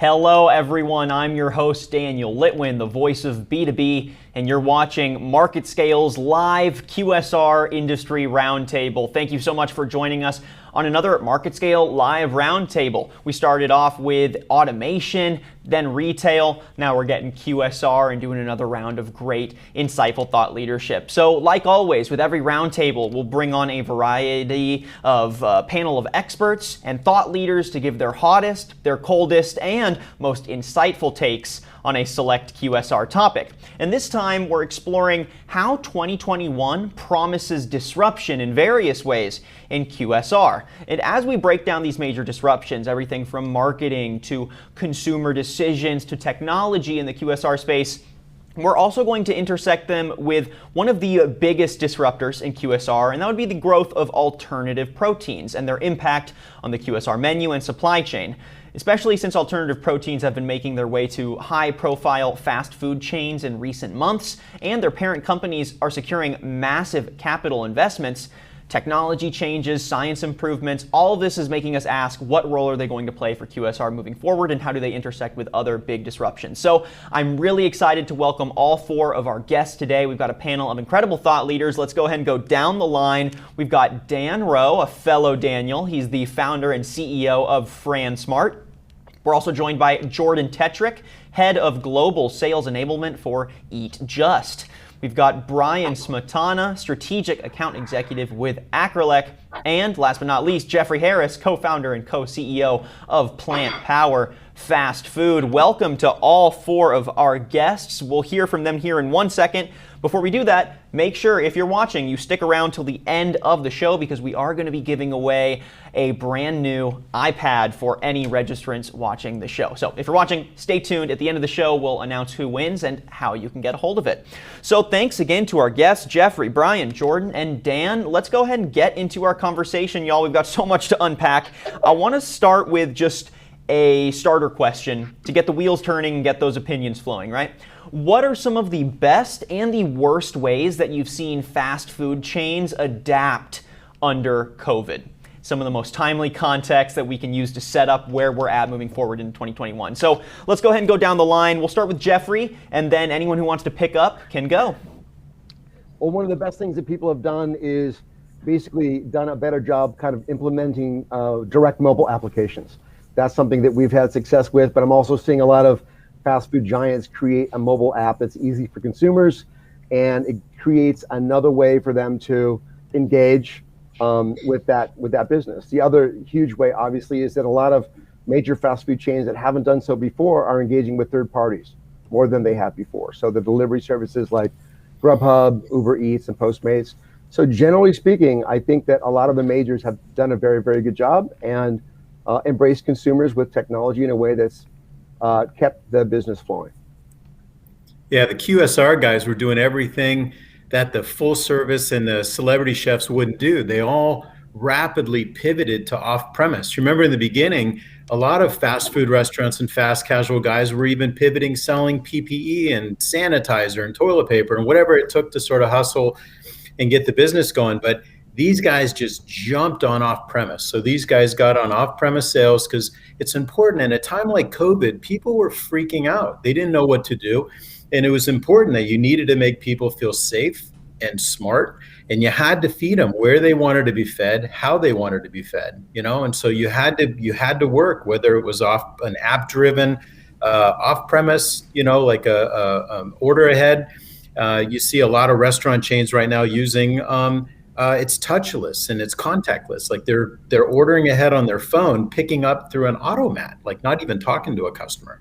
Hello everyone, I'm your host Daniel Litwin, the voice of B2B, and you're watching MarketScale's live QSR Industry Roundtable. Thank you so much for joining us on another MarketScale live roundtable. We started off with automation, then retail. Now we're getting QSR and doing another round of great, insightful thought leadership. So like always, with every roundtable, we'll bring on a variety of panel of experts and thought leaders to give their hottest, their coldest, and most insightful takes on a select QSR topic. And this time we're exploring how 2021 promises disruption in various ways in QSR. And as we break down these major disruptions, everything from marketing to consumer decisions to technology in the QSR space, we're also going to intersect them with one of the biggest disruptors in QSR, and that would be the growth of alternative proteins and their impact on the QSR menu and supply chain, especially since alternative proteins have been making their way to high-profile fast food chains in recent months, and their parent companies are securing massive capital investments. Technology changes, science improvements, all of this is making us ask what role are they going to play for QSR moving forward and how do they intersect with other big disruptions. So I'm really excited to welcome all four of our guests today. We've got a panel of incredible thought leaders. Let's go ahead and go down the line. We've got Dan Rowe, a fellow Daniel. He's the founder and CEO of FranSmart. We're also joined by Jordan Tetrick, head of global sales enablement for Eat Just. We've got Brian Smetana, strategic account executive with Acrelec, and last but not least, Jeffrey Harris, co-founder and co-CEO of Plant Power Fast Food. Welcome to all four of our guests. We'll hear from them here in 1 second. Before we do that, make sure if you're watching, you stick around till the end of the show because we are going to be giving away a brand new iPad for any registrants watching the show. So if you're watching, stay tuned. At the end of the show, we'll announce who wins and how you can get a hold of it. So thanks again to our guests, Jeffrey, Brian, Jordan, and Dan. Let's go ahead and get into our conversation, y'all. We've got so much to unpack. I want to start with just a starter question to get the wheels turning and get those opinions flowing, right? What are some of the best and the worst ways that you've seen fast food chains adapt under COVID? Some of the most timely context that we can use to set up where we're at moving forward in 2021. So let's go ahead and go down the line. We'll start with Jeffrey, and then anyone who wants to pick up can go. Well, one of the best things that people have done is basically done a better job kind of implementing direct mobile applications. That's something that we've had success with, but I'm also seeing a lot of fast food giants create a mobile app that's easy for consumers, and it creates another way for them to engage with that business. The other huge way, obviously, is that a lot of major fast food chains that haven't done so before are engaging with third parties more than they have before. So the delivery services like Grubhub, Uber Eats, and Postmates. So generally speaking, I think that a lot of the majors have done a very, very good job and embraced consumers with technology in a way that's kept the business flowing. Yeah, the QSR guys were doing everything that the full service and the celebrity chefs wouldn't do. They all rapidly pivoted to off-premise. Remember in the beginning, a lot of fast food restaurants and fast casual guys were even pivoting, selling PPE and sanitizer and toilet paper and whatever it took to sort of hustle and get the business going. But these guys just jumped on off-premise. So these guys got on off-premise sales because it's important. In a time like COVID, people were freaking out. They didn't know what to do. And it was important that you needed to make people feel safe and smart. And you had to feed them where they wanted to be fed, how they wanted to be fed, you know? And so you had to work, whether it was off an app-driven, off-premise, you know, like a order ahead. You see a lot of restaurant chains right now using it's touchless and it's contactless. Like they're ordering ahead on their phone, picking up through an automat, like not even talking to a customer.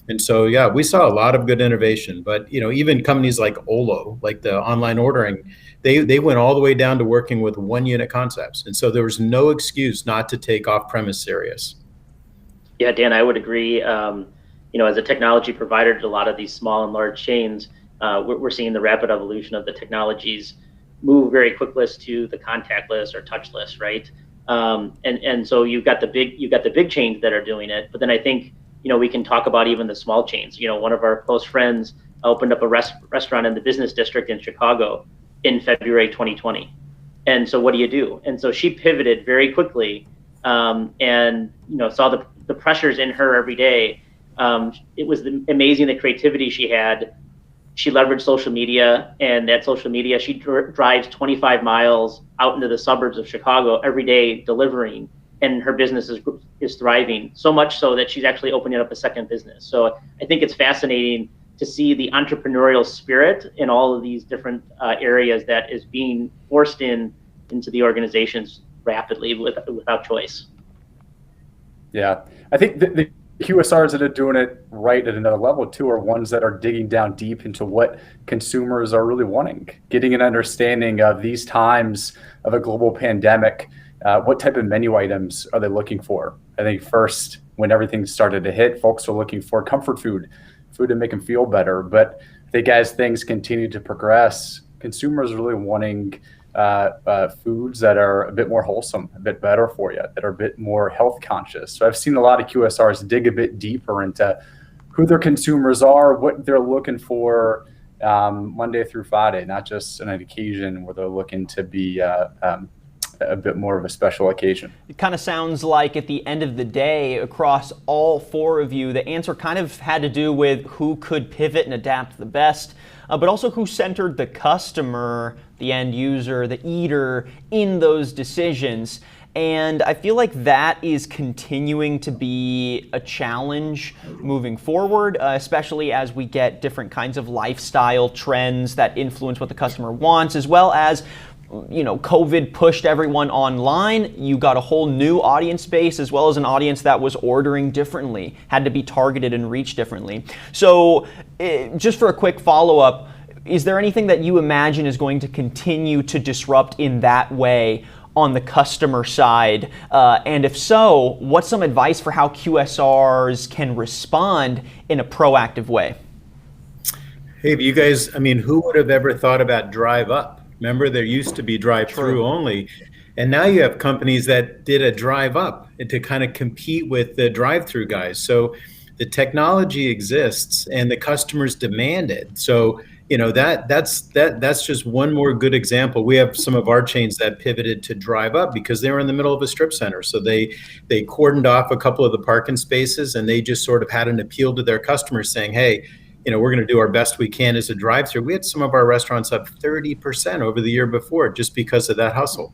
And so, yeah, we saw a lot of good innovation, but, you know, even companies like Olo, like the online ordering, they went all the way down to working with one unit concepts. And so there was no excuse not to take off-premise serious. Yeah, Dan, I would agree. You know, as a technology provider to a lot of these small and large chains, we're seeing the rapid evolution of the technologies move very quickless to the contactless or touchless, right? And so you've got the big chains that are doing it, but then I think, you know, we can talk about even the small chains. You know, one of our close friends opened up a restaurant in the business district in Chicago in February 2020. And so what do you do? And so she pivoted very quickly and, you know, saw the pressures in her every day It was amazing the creativity she had. She leveraged social media, and that social media, she drives 25 miles out into the suburbs of Chicago every day delivering, and her business is thriving, so much so that she's actually opening up a second business. So I think it's fascinating to see the entrepreneurial spirit in all of these different areas that is being forced into the organizations rapidly without choice. Yeah, I think the QSRs that are doing it right at another level too are ones that are digging down deep into what consumers are really wanting, getting an understanding of these times of a global pandemic. What type of menu items are they looking for? I think first, when everything started to hit, folks are looking for comfort food to make them feel better. But I think as things continue to progress, consumers are really wanting foods that are a bit more wholesome, a bit better for you, that are a bit more health conscious. So I've seen a lot of QSRs dig a bit deeper into who their consumers are, what they're looking for Monday through Friday, not just on an occasion where they're looking to be a bit more of a special occasion. It kind of sounds like at the end of the day, across all four of you, the answer kind of had to do with who could pivot and adapt the best, but also who centered the customer, the end user, the eater in those decisions. And I feel like that is continuing to be a challenge moving forward, especially as we get different kinds of lifestyle trends that influence what the customer wants, as well as COVID pushed everyone online. You got a whole new audience base, as well as an audience that was ordering differently, had to be targeted and reached differently. So just for a quick follow-up, is there anything that you imagine is going to continue to disrupt in that way on the customer side? And if so, what's some advice for how QSRs can respond in a proactive way? Hey, you guys, who would have ever thought about drive up? Remember, there used to be drive-through only, and now you have companies that did a drive up to kind of compete with the drive-through guys. So the technology exists and the customers demand it. So that's just one more good example. We have some of our chains that pivoted to drive up because they were in the middle of a strip center. So they cordoned off a couple of the parking spaces, and they just sort of had an appeal to their customers saying, hey, we're going to do our best we can as a drive-through. We had some of our restaurants up 30% over the year before just because of that hustle.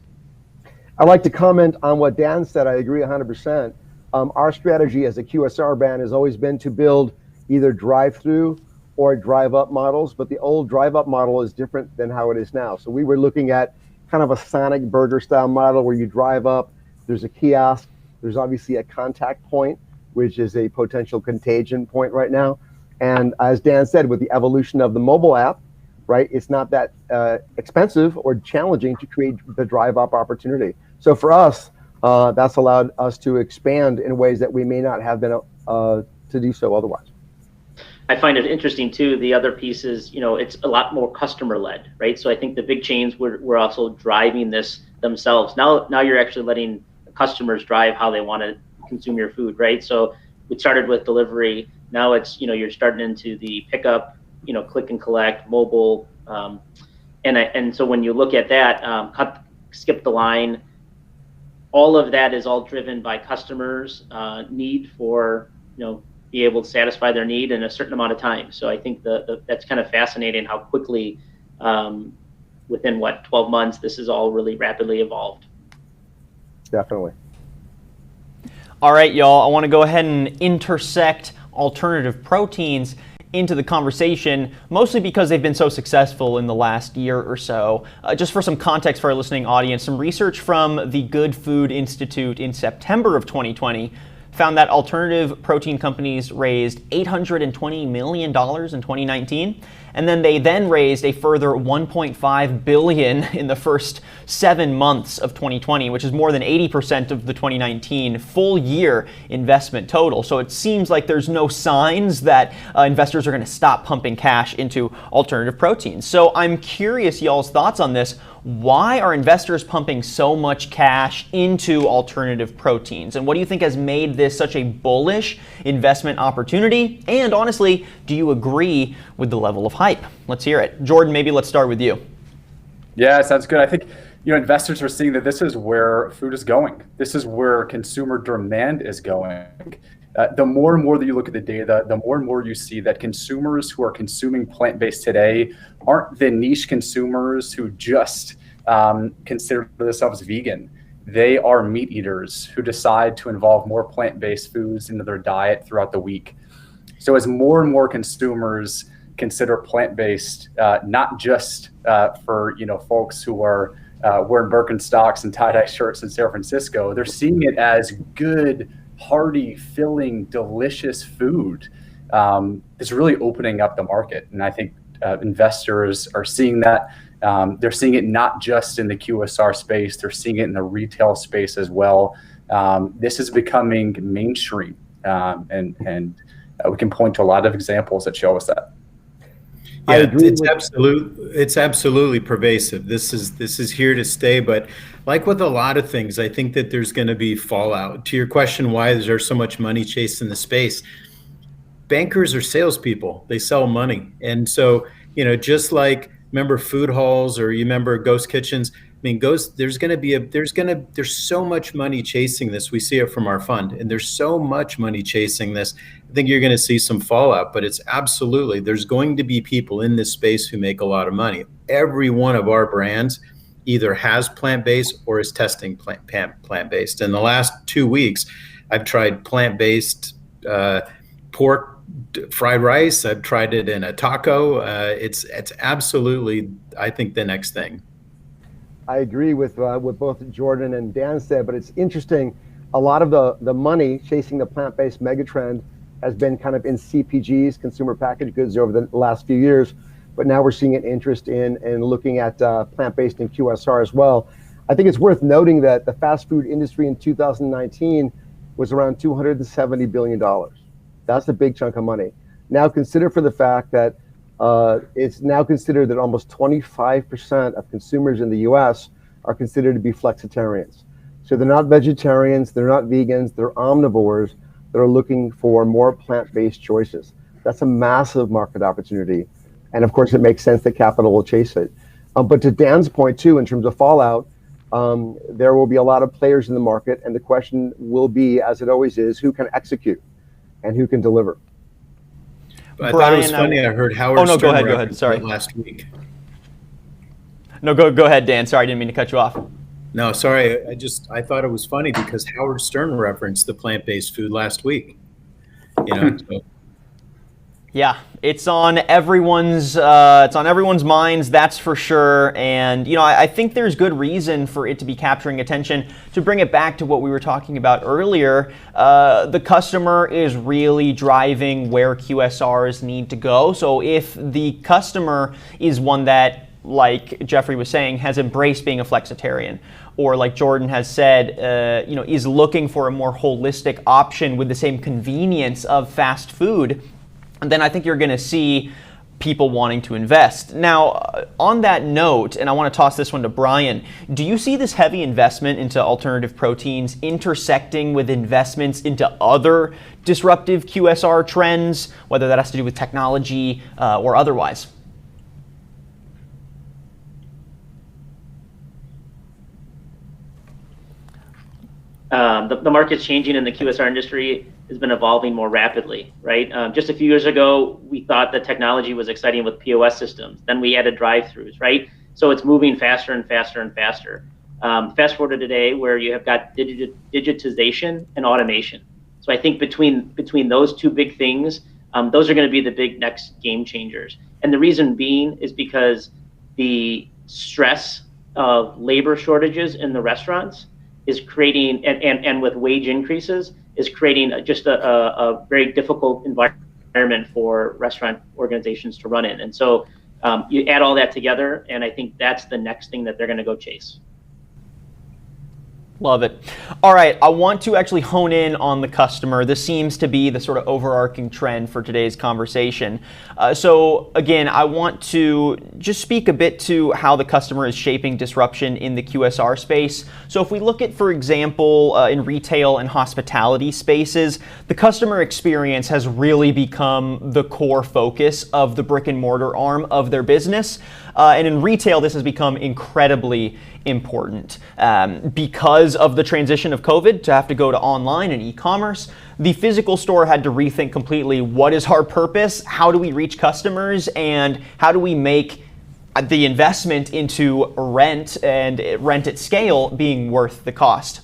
I'd like to comment on what Dan said. I agree 100%. Our strategy as a QSR brand has always been to build either drive-through or drive-up models, but the old drive-up model is different than how it is now. So we were looking at kind of a Sonic burger style model where you drive up, there's a kiosk, there's obviously a contact point, which is a potential contagion point right now. And as Dan said, with the evolution of the mobile app, right, it's not that expensive or challenging to create the drive-up opportunity. So for us, that's allowed us to expand in ways that we may not have been to do so otherwise. I find it interesting too. The other piece is, it's a lot more customer-led, right? So I think the big chains were also driving this themselves. Now you're actually letting customers drive how they want to consume your food, right? So it started with delivery. Now it's, you're starting into the pickup, click and collect, mobile. And so when you look at that, skip the line, all of that is all driven by customers' need for, be able to satisfy their need in a certain amount of time. So I think that's kind of fascinating how quickly, within 12 months, this is all really rapidly evolved. Definitely. All right, y'all, I want to go ahead and intersect alternative proteins into the conversation, mostly because they've been so successful in the last year or so. Just for some context for our listening audience, some research from the Good Food Institute in September of 2020 found that alternative protein companies raised $820 million in 2019, and then they raised a further $1.5 billion in the first 7 months of 2020, which is more than 80% of the 2019 full year investment total. So it seems like there's no signs that investors are going to stop pumping cash into alternative proteins. So I'm curious y'all's thoughts on this. Why are investors pumping so much cash into alternative proteins? And what do you think has made this such a bullish investment opportunity? And honestly, do you agree with the level of hype? Let's hear it. Jordan, maybe let's start with you. Yeah, sounds good. I think investors are seeing that this is where food is going. This is where consumer demand is going. the more and more that you look at the data, the more and more you see that consumers who are consuming plant-based today aren't the niche consumers who just consider themselves vegan. They are meat eaters who decide to involve more plant-based foods into their diet throughout the week. So as more and more consumers consider plant-based, not just for folks who are wearing Birkenstocks and tie-dye shirts in San Francisco, they're seeing it as good, hearty, filling, delicious food. It's really opening up the market, and I think investors are seeing that. They're seeing it not just in the QSR space, they're seeing it in the retail space as well. This is becoming mainstream, and we can point to a lot of examples that show us that. Yeah, it's absolutely pervasive. This is here to stay, but like with a lot of things, I think that there's going to be fallout. To your question, why is there so much money chasing the space? Bankers are salespeople. They sell money. And so, just like, remember food halls, or you remember ghost kitchens? I mean, there's so much money chasing this. We see it from our fund, and there's so much money chasing this. I think you're going to see some fallout, but there's going to be people in this space who make a lot of money. Every one of our brands either has plant-based or is testing plant-based. In the last 2 weeks, I've tried plant-based pork fried rice. I've tried it in a taco. It's absolutely, I think, the next thing. I agree with both Jordan and Dan said, but it's interesting. A lot of the money chasing the plant-based megatrend has been kind of in CPGs, consumer packaged goods, over the last few years. But now we're seeing an interest in looking at plant-based and QSR as well. I think it's worth noting that the fast food industry in 2019 was around $270 billion. That's a big chunk of money. Now consider for the fact that it's now considered that almost 25% of consumers in the US are considered to be flexitarians. So they're not vegetarians, they're not vegans, they're omnivores that are looking for more plant-based choices. That's a massive market opportunity. And of course, it makes sense that capital will chase it. But to Dan's point too, in terms of fallout, there will be a lot of players in the market, and the question will be, as it always is, who can execute and who can deliver. I thought it was funny. I heard Howard Stern go ahead. Sorry. Last week. No, go ahead, Dan. Sorry, I didn't mean to cut you off. No, sorry. I thought it was funny because Howard Stern referenced the plant-based food last week. So. Yeah, it's on everyone's minds, that's for sure. And I think there's good reason for it to be capturing attention. To bring it back to what we were talking about earlier, the customer is really driving where QSRs need to go. So if the customer is one that, like Jeffrey was saying, has embraced being a flexitarian, or like Jordan has said, is looking for a more holistic option with the same convenience of fast food, then I think you're going to see people wanting to invest. Now, on that note, and I want to toss this one to Brian, do you see this heavy investment into alternative proteins intersecting with investments into other disruptive QSR trends, whether that has to do with technology or otherwise? The market's changing, and the QSR industry has been evolving more rapidly, right? Just a few years ago, we thought that technology was exciting with POS systems. Then we added drive-thrus, right? So it's moving faster and faster and faster. Fast forward to today, where you have got digitization and automation. So I think between those two big things, those are going to be the big next game changers. And the reason being is because the stress of labor shortages in the restaurants is creating, and with wage increases, is creating just a very difficult environment for restaurant organizations to run in. And so you add all that together, and I think that's the next thing that they're going to go chase. Love it. All right, I want to actually hone in on the customer. This seems to be the sort of overarching trend for today's conversation. So again, I want to just speak a bit to how the customer is shaping disruption in the QSR space. So if we look at, for example, in retail and hospitality spaces, the customer experience has really become the core focus of the brick and mortar arm of their business. And in retail, this has become incredibly important because because of the transition of COVID to have to go to online and e-commerce, the physical store had to rethink completely what is our purpose, how do we reach customers, and how do we make the investment into rent and rent at scale being worth the cost.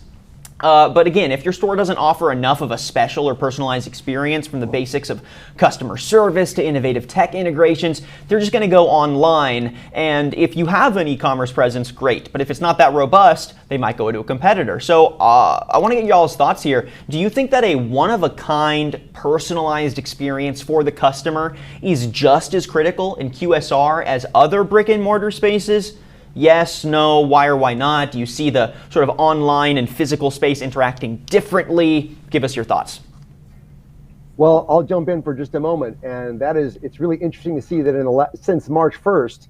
But again, if your store doesn't offer enough of a special or personalized experience, from the basics of customer service to innovative tech integrations, they're just going to go online. And if you have an e-commerce presence, great. But if it's not that robust, they might go to a competitor. So I want to get y'all's thoughts here. Do you think that a one-of-a-kind personalized experience for the customer is just as critical in QSR as other brick and mortar spaces? Yes, no, why or why not? Do you see the sort of online and physical space interacting differently? Give us your thoughts. Well, I'll jump in for just a moment, and that is, it's really interesting to see that since March 1st,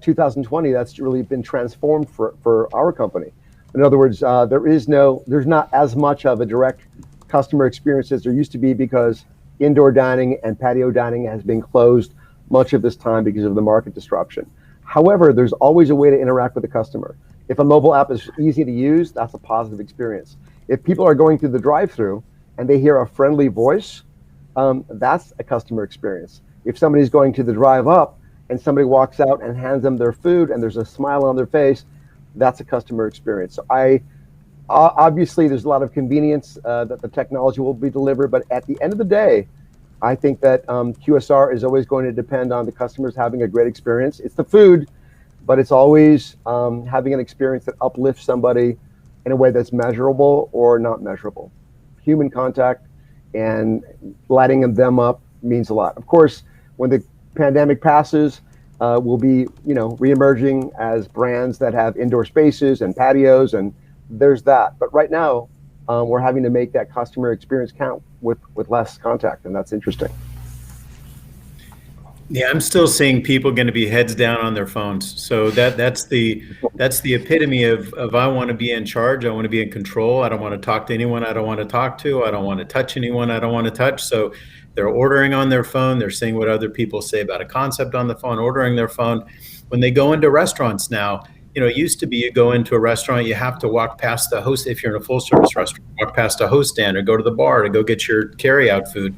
2020, that's really been transformed for our company. In other words, there's not as much of a direct customer experience as there used to be, because indoor dining and patio dining has been closed much of this time because of the market disruption. However, there's always a way to interact with the customer. If a mobile app is easy to use, that's a positive experience. If people are going through the drive-thru and they hear a friendly voice, that's a customer experience. If somebody's going to the drive-up and somebody walks out and hands them their food and there's a smile on their face, that's a customer experience. So obviously there's a lot of convenience that the technology will be delivered, but at the end of the day, I think that QSR is always going to depend on the customers having a great experience. It's the food, but it's always having an experience that uplifts somebody in a way that's measurable or not measurable. Human contact and lighting them up means a lot. Of course, when the pandemic passes, we'll be, reemerging as brands that have indoor spaces and patios, and there's that. But right now, we're having to make that customer experience count with less contact, and that's interesting. Yeah, I'm still seeing people going to be heads down on their phones. So that's the epitome of I want to be in charge. I want to be in control. I don't want to talk to anyone I don't want to talk to. I don't want to touch anyone I don't want to touch. So they're ordering on their phone. They're seeing what other people say about a concept on the phone, ordering their phone. When they go into restaurants now, it used to be you go into a restaurant, you have to walk past the host. If you're in a full service restaurant, walk past a host stand or go to the bar to go get your carry out food.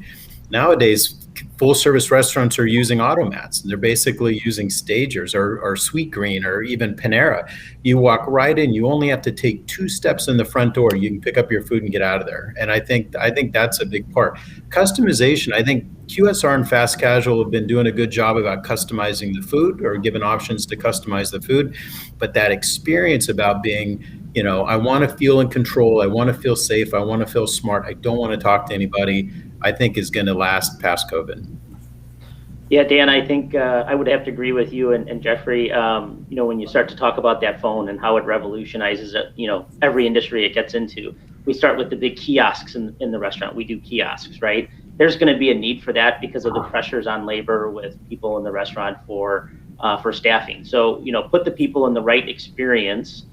Nowadays, full service restaurants are using automats. They're basically using Stagers or Sweetgreen or even Panera. You walk right in, you only have to take 2 steps in the front door. You can pick up your food and get out of there. And I think that's a big part. Customization, I think QSR and fast casual have been doing a good job about customizing the food or giving options to customize the food. But that experience about being, I want to feel in control. I want to feel safe. I want to feel smart. I don't want to talk to anybody, I think is going to last past COVID. Yeah, Dan, I think I would have to agree with you and Jeffrey. When you start to talk about that phone and how it revolutionizes every industry it gets into. We start with the big kiosks in the restaurant. We do kiosks, right? There's going to be a need for that because of the pressures on labor with people in the restaurant for staffing. So, put the people in the right experience.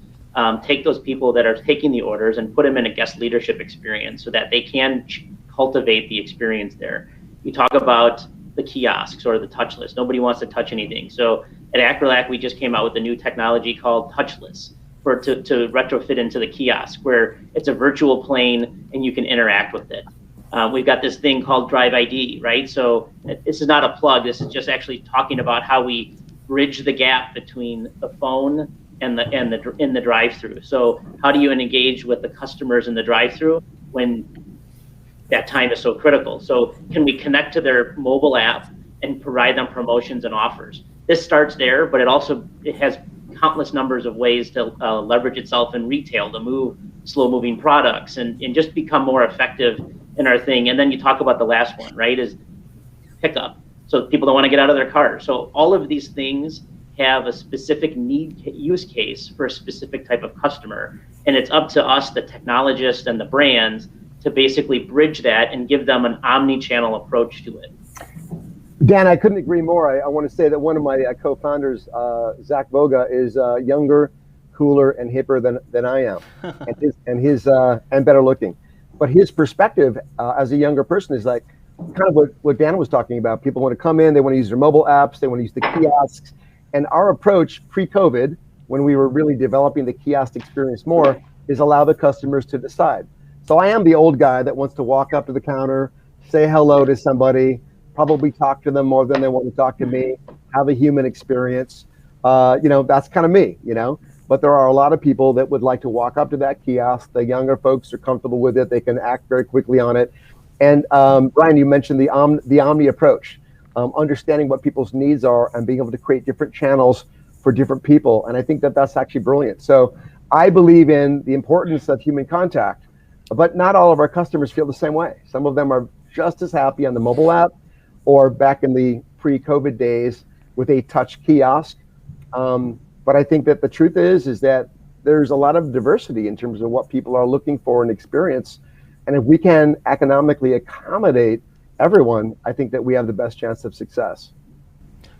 Take those people that are taking the orders and put them in a guest leadership experience so that they can cultivate the experience there. You talk about the kiosks or the touchless. Nobody wants to touch anything. So at Acrolac, we just came out with a new technology called touchless to retrofit into the kiosk, where it's a virtual plane and you can interact with it. We've got this thing called Drive ID, right? So this is not a plug. This is just actually talking about how we bridge the gap between the phone and the drive-thru. So how do you engage with the customers in the drive-thru when that time is so critical? So can we connect to their mobile app and provide them promotions and offers? This starts there, but it has countless numbers of ways to leverage itself in retail to move slow-moving products and just become more effective in our thing. And then you talk about the last one, right, is pickup. So people don't want to get out of their car. So all of these things have a specific use case for a specific type of customer. And it's up to us, the technologists and the brands, to basically bridge that and give them an omni-channel approach to it. Dan, I couldn't agree more. I want to say that one of my co-founders, Zach Boga, is younger, cooler, and hipper than I am, and better looking. But his perspective as a younger person is like kind of what Dan was talking about. People want to come in, they want to use their mobile apps, they want to use the kiosks. And our approach pre-COVID, when we were really developing the kiosk experience more, is allow the customers to decide. So I am the old guy that wants to walk up to the counter, say hello to somebody, probably talk to them more than they want to talk to me, have a human experience. That's kind of me, But there are a lot of people that would like to walk up to that kiosk. The younger folks are comfortable with it. They can act very quickly on it. And Brian, you mentioned the omni approach, understanding what people's needs are and being able to create different channels for different people. And I think that that's actually brilliant. So I believe in the importance of human contact, but not all of our customers feel the same way. Some of them are just as happy on the mobile app or back in the pre-COVID days with a touch kiosk. But I think that the truth is that there's a lot of diversity in terms of what people are looking for and experience. And if we can economically accommodate everyone, I think that we have the best chance of success.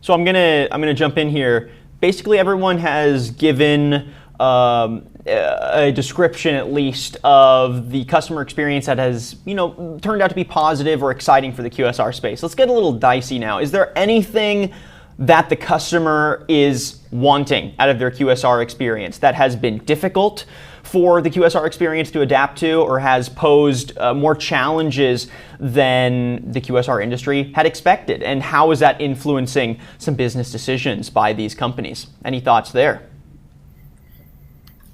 So I'm gonna jump in here. Basically, everyone has given a description, at least, of the customer experience that has, turned out to be positive or exciting for the QSR space. Let's get a little dicey now. Is there anything that the customer is wanting out of their QSR experience that has been difficult for the QSR experience to adapt to, or has posed more challenges than the QSR industry had expected? And how is that influencing some business decisions by these companies? Any thoughts there?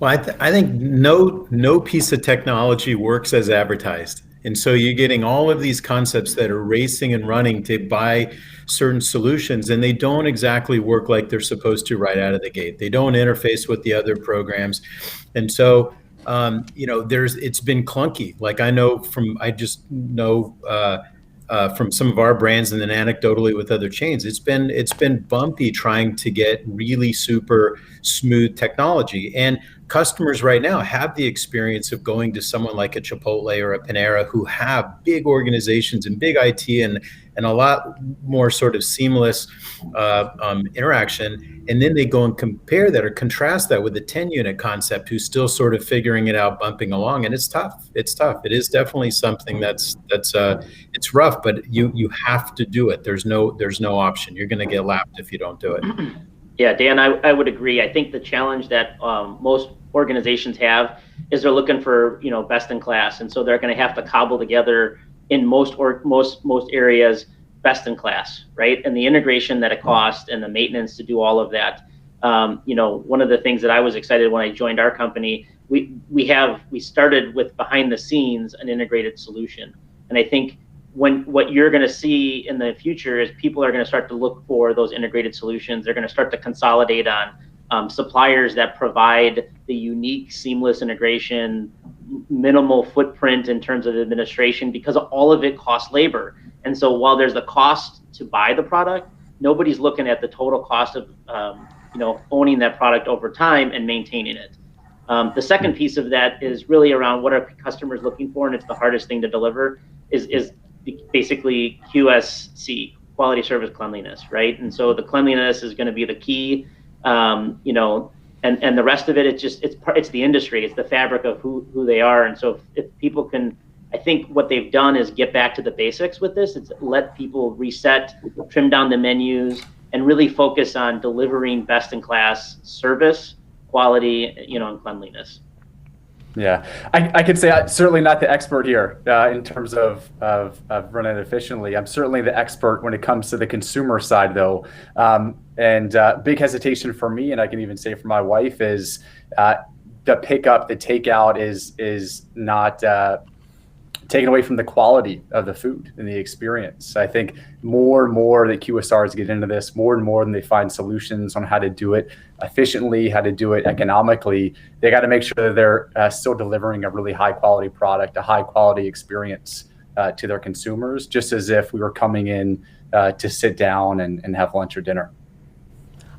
Well, I think no piece of technology works as advertised. And so you're getting all of these concepts that are racing and running to buy certain solutions, and they don't exactly work like they're supposed to right out of the gate. They don't interface with the other programs. And so, it's been clunky. Like I just know from some of our brands, and then anecdotally with other chains, it's been bumpy trying to get really super smooth technology. And customers right now have the experience of going to someone like a Chipotle or a Panera who have big organizations and big IT and a lot more sort of seamless interaction. And then they go and compare that or contrast that with the 10-unit concept who's still sort of figuring it out, bumping along. And it's tough. It's tough. It is definitely something that's it's rough, but you have to do it. There's no option. You're going to get lapped if you don't do it. Yeah, Dan, I would agree. I think the challenge that most organizations have is they're looking for best in class, and so they're going to have to cobble together in most areas best in class, right? And the integration that it costs and the maintenance to do all of that. One of the things that I was excited when I joined our company, we started with behind the scenes an integrated solution, and I think what you're going to see in the future is people are going to start to look for those integrated solutions. They're going to start to consolidate on suppliers that provide the unique seamless integration, minimal footprint in terms of administration, because all of it costs labor. And so while there's the cost to buy the product, nobody's looking at the total cost of owning that product over time and maintaining it. The second piece of that is really around what are customers looking for, and it's the hardest thing to deliver, is basically QSC, quality, service, cleanliness, right? And so the cleanliness is going to be the key, and the rest of it, it's the industry, it's the fabric of who they are. And so if people can, I think what they've done is get back to the basics with this. It's let people reset, trim down the menus, and really focus on delivering best in class service, quality, and cleanliness. Yeah, I could say I'm certainly not the expert here in terms of running it efficiently. I'm certainly the expert when it comes to the consumer side, though. And big hesitation for me, and I can even say for my wife, is the pickup, the takeout is not taken away from the quality of the food and the experience. I think more and more that QSRs get into this, more and more than they find solutions on how to do it efficiently, how to do it economically, they got to make sure that they're still delivering a really high quality product, a high quality experience to their consumers, just as if we were coming in to sit down and have lunch or dinner.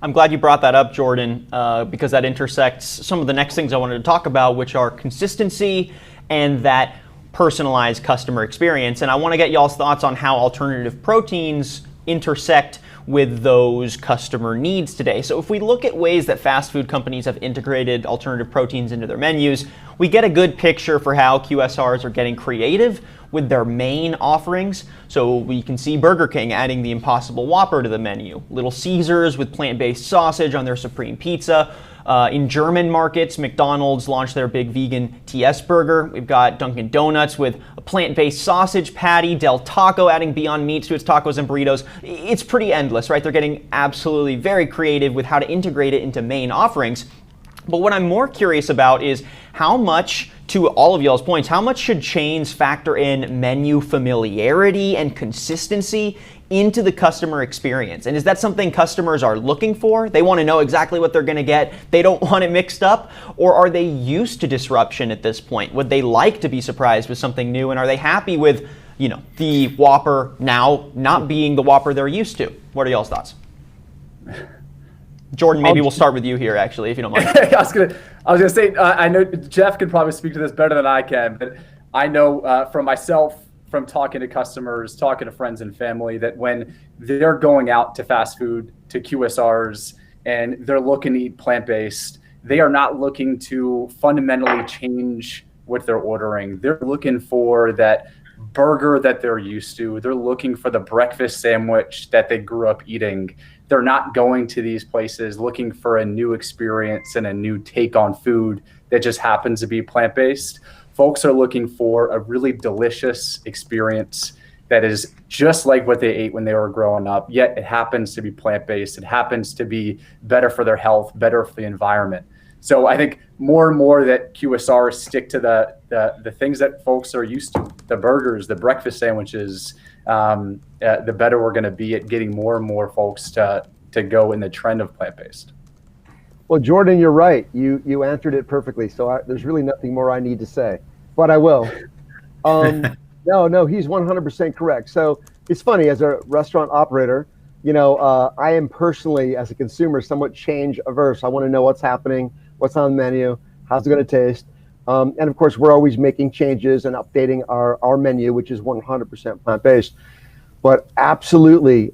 I'm glad you brought that up, Jordan, because that intersects some of the next things I wanted to talk about, which are consistency and that personalized customer experience. And I want to get y'all's thoughts on how alternative proteins intersect with those customer needs today. So if we look at ways that fast food companies have integrated alternative proteins into their menus, we get a good picture for how QSRs are getting creative with their main offerings. So we can see Burger King adding the Impossible Whopper to the menu, Little Caesars with plant-based sausage on their Supreme Pizza. In German markets, McDonald's launched their big vegan TS burger. We've got Dunkin' Donuts with a plant-based sausage patty, Del Taco adding Beyond Meat to its tacos and burritos. It's pretty endless, right? They're getting absolutely very creative with how to integrate it into main offerings. But what I'm more curious about is how much, to all of y'all's points, how much should chains factor in menu familiarity and consistency into the customer experience? And is that something customers are looking for? They want to know exactly what they're going to get. They don't want it mixed up? Or are they used to disruption at this point? Would they like to be surprised with something new? And are they happy with, the Whopper now not being the Whopper they're used to? What are y'all's thoughts? Jordan, maybe we'll start with you here, actually, if you don't mind. I was gonna say, I know Jeff can probably speak to this better than I can, but I know from myself, from talking to customers, talking to friends and family, that when they're going out to fast food, to QSRs, and they're looking to eat plant-based, they are not looking to fundamentally change what they're ordering. They're looking for that burger that they're used to. They're looking for the breakfast sandwich that they grew up eating. They're not going to these places looking for a new experience and a new take on food that just happens to be plant-based. Folks are looking for a really delicious experience that is just like what they ate when they were growing up, yet it happens to be plant-based. It happens to be better for their health, better for the environment. So I think more and more that QSRs stick to the things that folks are used to, the burgers, the breakfast sandwiches, the better we're going to be at getting more and more folks to go in the trend of plant-based. Well, Jordan, you're right. You answered it perfectly. So there's really nothing more I need to say, but I will. No, he's 100% correct. So it's funny, as a restaurant operator, I am personally, as a consumer, somewhat change averse. I want to know what's happening, what's on the menu, how's it going to taste. And of course, we're always making changes and updating our menu, which is 100% plant-based. But absolutely,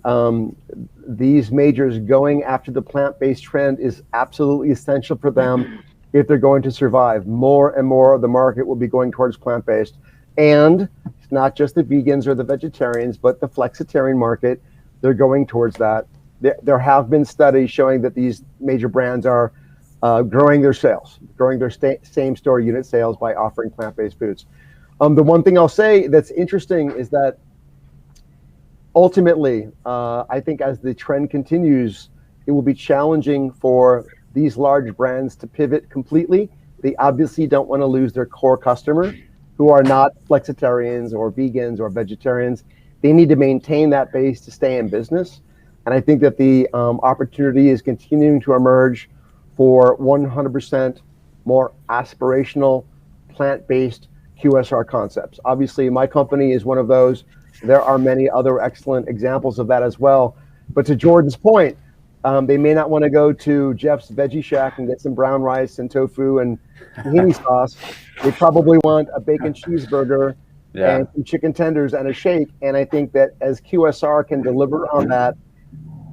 these majors going after the plant-based trend is absolutely essential for them if they're going to survive. More and more of the market will be going towards plant-based. And it's not just the vegans or the vegetarians, but the flexitarian market, they're going towards that. There have been studies showing that these major brands are growing their sales, growing their same-store unit sales by offering plant-based foods. The one thing I'll say that's interesting is that ultimately, I think as the trend continues, it will be challenging for these large brands to pivot completely. They obviously don't want to lose their core customer, who are not flexitarians or vegans or vegetarians. They need to maintain that base to stay in business. And I think that the opportunity is continuing to emerge for 100% more aspirational, plant-based QSR concepts. Obviously, my company is one of those. There are many other excellent examples of that as well. But to Jordan's point, they may not want to go to Jeff's Veggie Shack and get some brown rice and tofu and tahini sauce. They probably want a bacon cheeseburger and some chicken tenders and a shake. And I think that as QSR can deliver on that,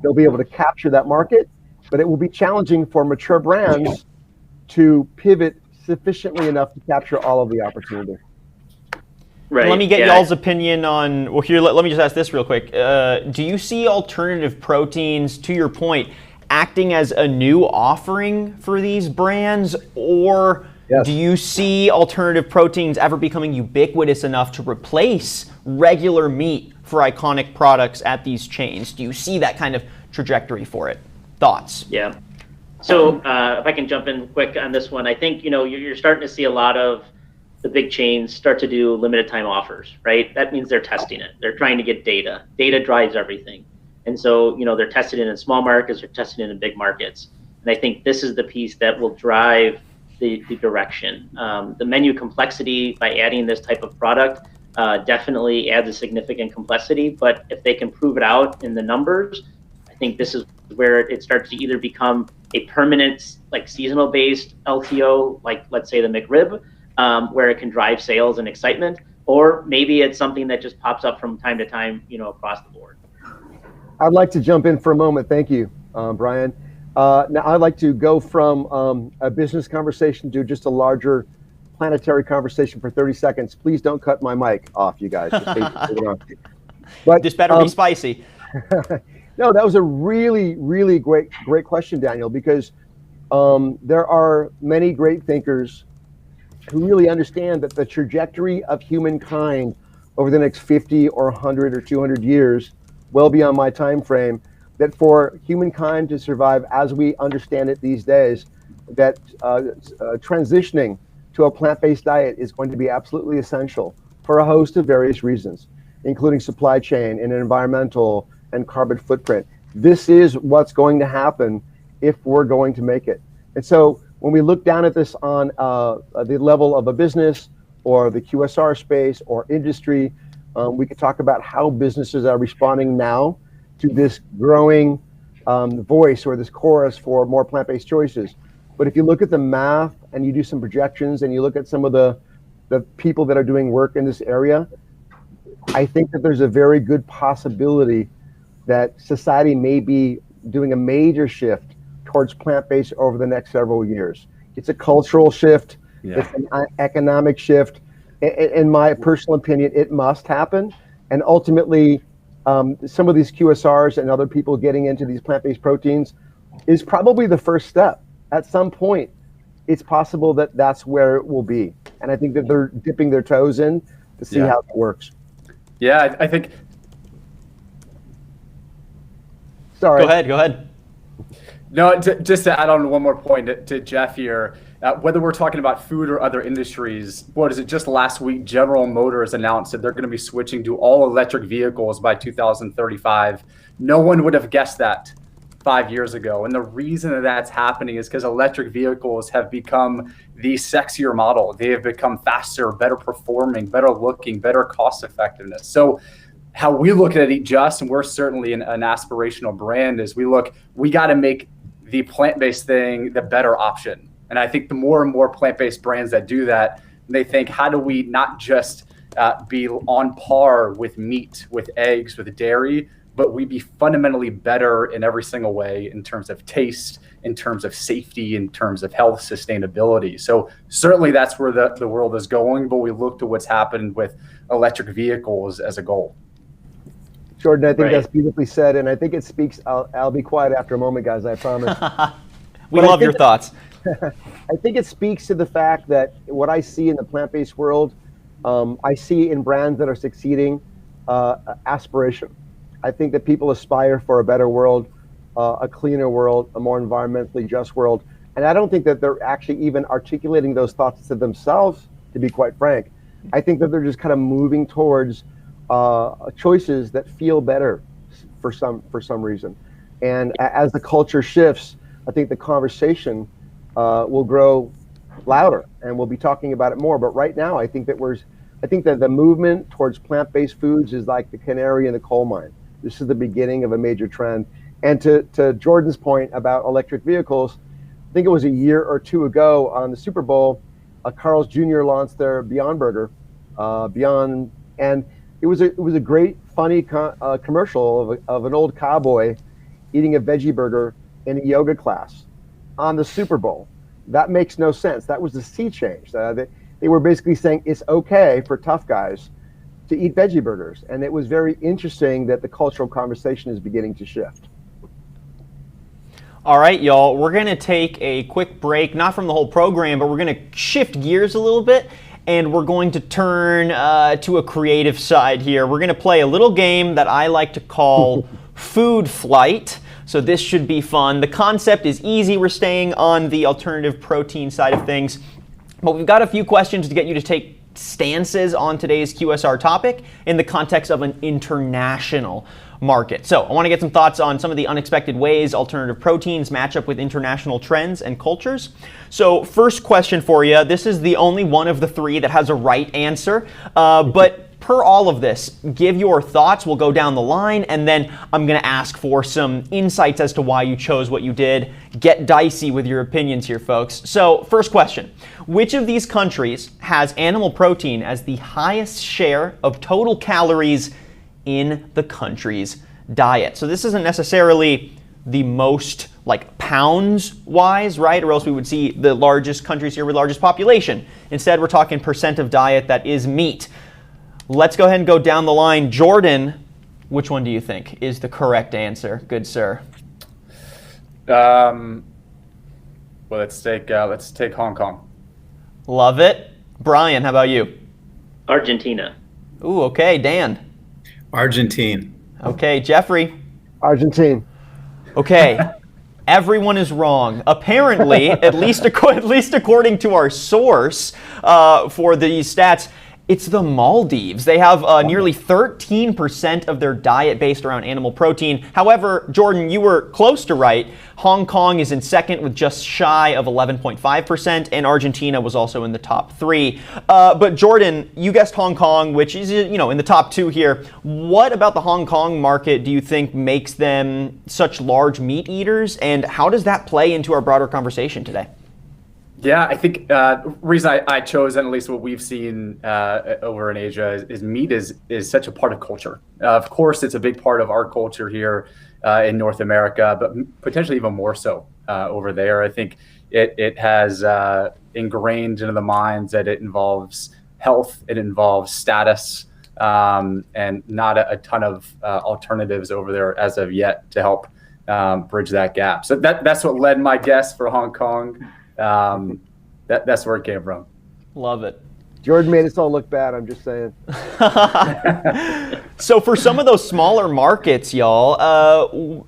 they'll be able to capture that market. But it will be challenging for mature brands to pivot sufficiently enough to capture all of the opportunity. Right. Let me get y'all's opinion on, well, here, let me just ask this real quick. Do you see alternative proteins, to your point, acting as a new offering for these brands? Or do you see alternative proteins ever becoming ubiquitous enough to replace regular meat for iconic products at these chains? Do you see that kind of trajectory for it? Thoughts? Yeah. So if I can jump in quick on this one, I think, you're starting to see a lot of the big chains start to do limited time offers, right? That means they're testing it. They're trying to get data. Data drives everything. And so, they're testing it in small markets, they're testing it in big markets. And I think this is the piece that will drive the direction. The menu complexity by adding this type of product definitely adds a significant complexity, but if they can prove it out in the numbers, I think this is where it starts to either become a permanent, like seasonal based LTO, like let's say the McRib, where it can drive sales and excitement, or maybe it's something that just pops up from time to time, across the board. I'd like to jump in for a moment. Thank you, Brian. Now I'd like to go from a business conversation to just a larger planetary conversation for 30 seconds. Please don't cut my mic off, you guys. Just leave it on. But this better be spicy. No, that was a really, really great question, Daniel, because there are many great thinkers who really understand that the trajectory of humankind over the next 50 or 100 or 200 years, well beyond my time frame, that for humankind to survive as we understand it these days, that transitioning to a plant-based diet is going to be absolutely essential for a host of various reasons, including supply chain and environmental and carbon footprint. This is what's going to happen if we're going to make it. And so when we look down at this on the level of a business or the QSR space or industry, we could talk about how businesses are responding now to this growing voice or this chorus for more plant-based choices. But if you look at the math and you do some projections and you look at some of the people that are doing work in this area, I think that there's a very good possibility that society may be doing a major shift towards plant-based over the next several years. It's a cultural shift, it's an economic shift. In my personal opinion, it must happen. And ultimately, some of these QSRs and other people getting into these plant-based proteins is probably the first step. At some point, it's possible that that's where it will be. And I think that they're dipping their toes in to see how it works. Yeah, I think. Sorry. Go ahead. No, just to add on one more point to Jeff here, whether we're talking about food or other industries, what is it? Just last week, General Motors announced that they're going to be switching to all electric vehicles by 2035. No one would have guessed that 5 years ago. And the reason that that's happening is because electric vehicles have become the sexier model. They have become faster, better performing, better looking, better cost effectiveness. So how we look at it, Just, and we're certainly an aspirational brand, is we got to make the plant-based thing the better option. And I think the more and more plant-based brands that do that, they think, how do we not just be on par with meat, with eggs, with dairy, but we be fundamentally better in every single way in terms of taste, in terms of safety, in terms of health, sustainability. So certainly that's where the world is going, but we look to what's happened with electric vehicles as a goal. Jordan, I think that's beautifully said, and I think it speaks. I'll be quiet after a moment, guys, I promise. We love your thoughts. I think it speaks to the fact that what I see in the plant-based world, I see in brands that are succeeding, aspiration. I think that people aspire for a better world, a cleaner world, a more environmentally just world. And I don't think that they're actually even articulating those thoughts to themselves, to be quite frank. I think that they're just kind of moving towards choices that feel better for some reason. And as the culture shifts, I think the conversation will grow louder and we'll be talking about it more. But right now, I think that the movement towards plant-based foods is like the canary in the coal mine. This is the beginning of a major trend. And to Jordan's point about electric vehicles, I think it was a year or two ago on the Super Bowl, Carl's Jr. launched their Beyond Burger, Beyond, and it was a great, funny commercial of an old cowboy eating a veggie burger in a yoga class on the Super Bowl. That makes no sense. That was the sea change. They were basically saying it's okay for tough guys to eat veggie burgers. And it was very interesting that the cultural conversation is beginning to shift. All right, y'all, we're going to take a quick break, not from the whole program, but we're going to shift gears a little bit. And we're going to turn to a creative side here. We're going to play a little game that I like to call Food Flight. So this should be fun. The concept is easy. We're staying on the alternative protein side of things. But we've got a few questions to get you to take stances on today's QSR topic in the context of an international market. So I want to get some thoughts on some of the unexpected ways alternative proteins match up with international trends and cultures. So first question for you, this is the only one of the three that has a right answer, but per all of this, give your thoughts. We'll go down the line, and then I'm going to ask for some insights as to why you chose what you did. Get dicey with your opinions here, folks. So first question, which of these countries has animal protein as the highest share of total calories in the country's diet? So this isn't necessarily the most pounds wise, right? Or else we would see the largest countries here with largest population. Instead, we're talking percent of diet that is meat. Let's go ahead and go down the line. Jordan, which one do you think is the correct answer? Good sir. Well, let's take Hong Kong. Love it. Brian, how about you? Argentina. Ooh, okay. Dan. Argentine. Okay, Jeffrey. Argentine. Okay. Everyone is wrong. Apparently, at least according to our source for these stats, it's the Maldives. They have nearly 13% of their diet based around animal protein. However, Jordan, you were close to right. Hong Kong is in second with just shy of 11.5%, and Argentina was also in the top 3. But Jordan, you guessed Hong Kong, which is in the top 2 here. What about the Hong Kong market do you think makes them such large meat eaters, and how does that play into our broader conversation today? Yeah, I think the reason I chose, and at least what we've seen over in Asia, is meat is such a part of culture. Of course, it's a big part of our culture here in North America, but potentially even more so over there. I think it has ingrained into the minds that it involves health, it involves status, and not a ton of alternatives over there as of yet to help bridge that gap. So that's what led my guess for Hong Kong. That's where it came from. Love it. Jordan made us all look bad, I'm just saying. So for some of those smaller markets, y'all,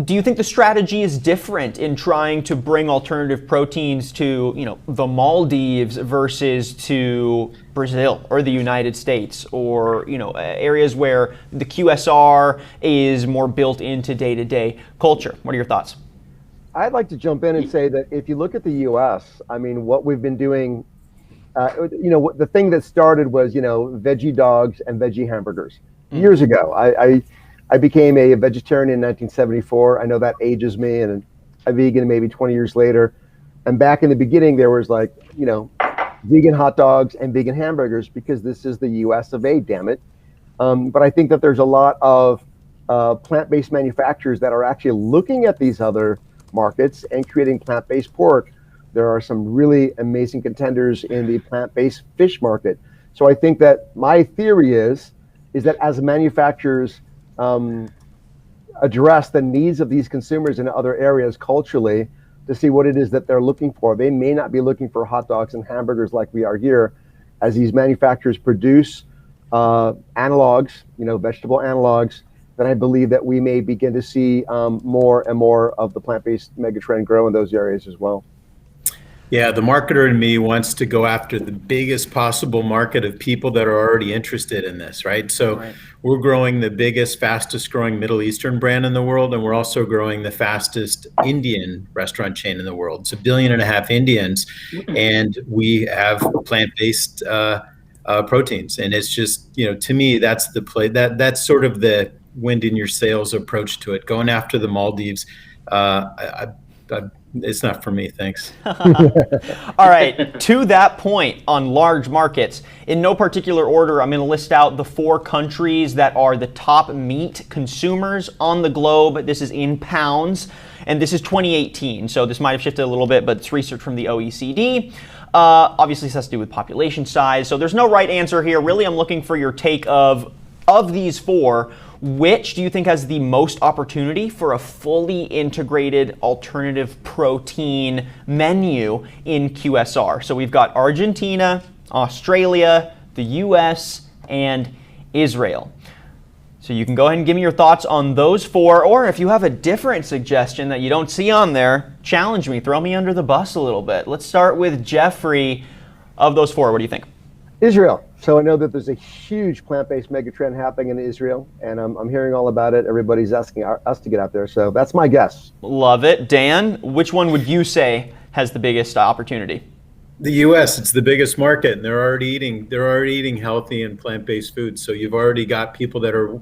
do you think the strategy is different in trying to bring alternative proteins to, the Maldives versus to Brazil or the United States, or, areas where the QSR is more built into day-to-day culture? What are your thoughts? I'd like to jump in and say that if you look at the U.S., I mean, what we've been doing, the thing that started was, veggie dogs and veggie hamburgers. Years ago, I became a vegetarian in 1974. I know that ages me, and a vegan maybe 20 years later. And back in the beginning, there was vegan hot dogs and vegan hamburgers, because this is the U.S. of A, damn it. But I think that there's a lot of plant-based manufacturers that are actually looking at these other markets and creating plant-based pork. There are some really amazing contenders in the plant-based fish market. So I think that my theory is that as manufacturers address the needs of these consumers in other areas culturally to see what it is that they're looking for, they may not be looking for hot dogs and hamburgers like we are here. As these manufacturers produce analogs, vegetable analogs, then I believe that we may begin to see more and more of the plant-based megatrend grow in those areas as well. Yeah, the marketer in me wants to go after the biggest possible market of people that are already interested in this, right? So we're growing the biggest, fastest growing Middle Eastern brand in the world, and we're also growing the fastest Indian restaurant chain in the world. It's 1.5 billion Indians, and we have plant-based proteins. And it's just, to me, that's the play. That's sort of the wind in your sails approach to it. Going after the Maldives, it's not for me, thanks. All right, to that point on large markets, in no particular order, I'm going to list out the 4 countries that are the top meat consumers on the globe. This is in pounds, and this is 2018, so this might have shifted a little bit, but it's research from the OECD. Obviously, this has to do with population size, so there's no right answer here. Really, I'm looking for your take of these 4, which do you think has the most opportunity for a fully integrated alternative protein menu in QSR? So we've got Argentina, Australia, the US, and Israel. So you can go ahead and give me your thoughts on those 4, or if you have a different suggestion that you don't see on there, challenge me, throw me under the bus a little bit. Let's start with Jeffrey. Of those 4, what do you think? Israel. So I know that there's a huge plant-based megatrend happening in Israel, and I'm hearing all about it. Everybody's asking us to get out there, so that's my guess. Love it. Dan, which one would you say has the biggest opportunity? The U.S. It's the biggest market, and they're already eating healthy and plant-based foods. So you've already got people that are,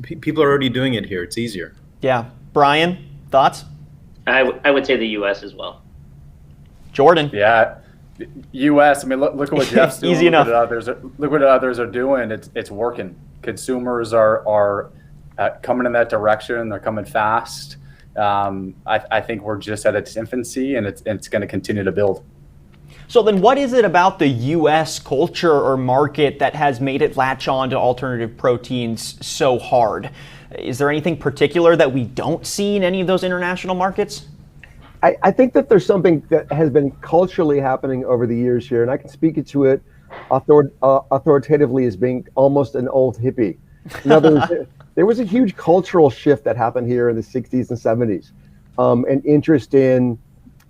people are already doing it here. It's easier. Yeah. Brian, thoughts? I would say the U.S. as well. Jordan. Yeah. U.S. I mean, look at what Jeff's doing. Easy enough. Look what others are doing. It's working. Consumers are coming in that direction. They're coming fast. I think we're just at its infancy, and it's going to continue to build. So then what is it about the U.S. culture or market that has made it latch on to alternative proteins so hard? Is there anything particular that we don't see in any of those international markets? I think that there's something that has been culturally happening over the years here, and I can speak to it authoritatively as being almost an old hippie. In other words, there was a huge cultural shift that happened here in the 60s and 70s, an interest in